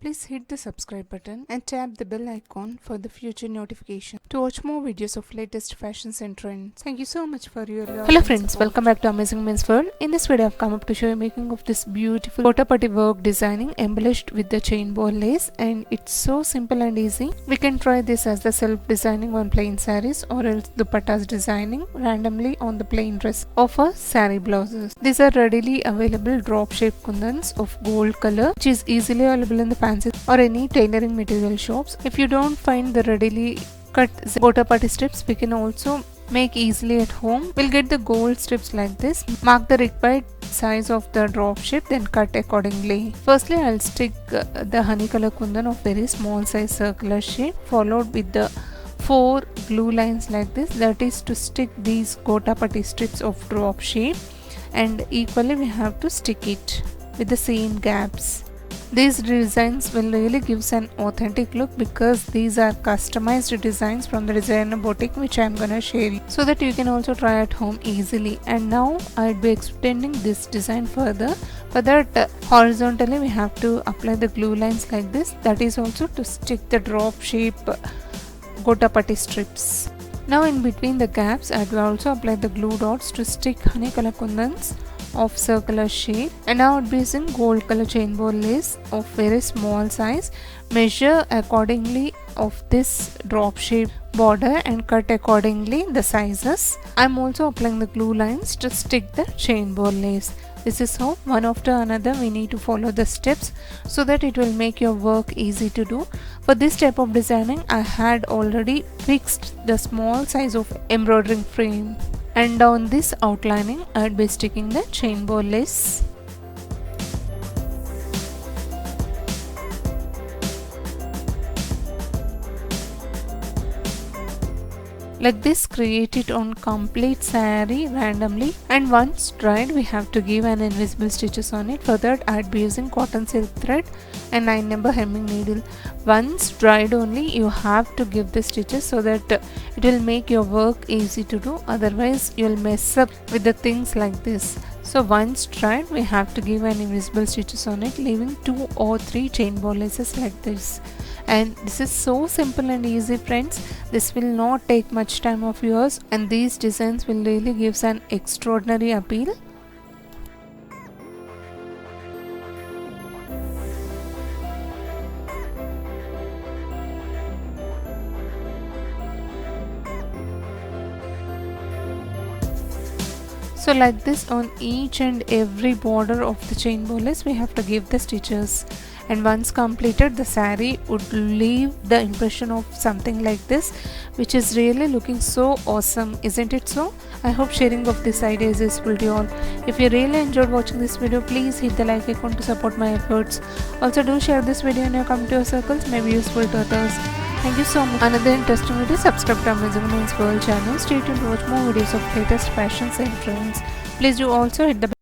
Please hit the subscribe button and tap the bell icon for the future notification to watch more videos of latest fashions and trends. Thank you so much for your love. Hello friends, welcome back to Amazing Men's World. In this video I've come up to show you making of this beautiful Kotapati work designing embellished with the chain ball lace, and it's so simple and easy. We can try this as the self-designing on plain saris or else dupattas designing randomly on the plain dress of a sari blouses. These are readily available drop shape kundans of gold color which is easily available in the fancy or any tailoring material shops. If you don't find the readily cut Kotapati strips, we can also make easily at home. We'll get the gold strips like this, mark the required size of the drop shape, then cut accordingly. Firstly, I'll stick the honey color kundan of very small size circular shape, followed with the 4 glue lines like this, that is to stick these Kotapati strips of drop shape, and equally we have to stick it with the same gaps. These designs will really give an authentic look because these are customized designs from the designer boutique which I am gonna share you, so that you can also try at home easily. And now I'll be extending this design further. For that, horizontally we have to apply the glue lines like this, that is also to stick the drop shape Kotapati strips. Now in between the gaps I will also apply the glue dots to stick honey color kundans of circular shape, and now I'll be using gold color chain ball lace of very small size. Measure accordingly of this drop shape border and cut accordingly the sizes. I'm also applying the glue lines to stick the chain ball lace. This is how one after another we need to follow the steps so that it will make your work easy to do. For this type of designing I had already fixed the small size of embroidering frame, and on this outlining I would be sticking the chain ball lace. Like this, create it on complete saree randomly, and once dried we have to give an invisible stitches on it. For that I'd be using cotton silk thread and 9 number hemming needle. Once dried only you have to give the stitches so that it will make your work easy to do, otherwise you'll mess up with the things like this. So once dried we have to give an invisible stitches on it, leaving 2 or 3 chain ball laces like this. And this is so simple and easy friends. This will not take much time of yours, and these designs will really give an extraordinary appeal. So like this, on each and every border of the chain ball lace we have to give the stitches, and once completed the saree would leave the impression of something like this, which is really looking so awesome, isn't it so? I hope sharing of this idea is useful to you all. If you really enjoyed watching this video, please hit the like icon to support my efforts. Also do share this video in your community or circles, may be useful to others. Thank you so much. Another interesting video, subscribe to Amazing Men's World channel. Stay tuned to watch more videos of latest fashions and trends. Please do also hit the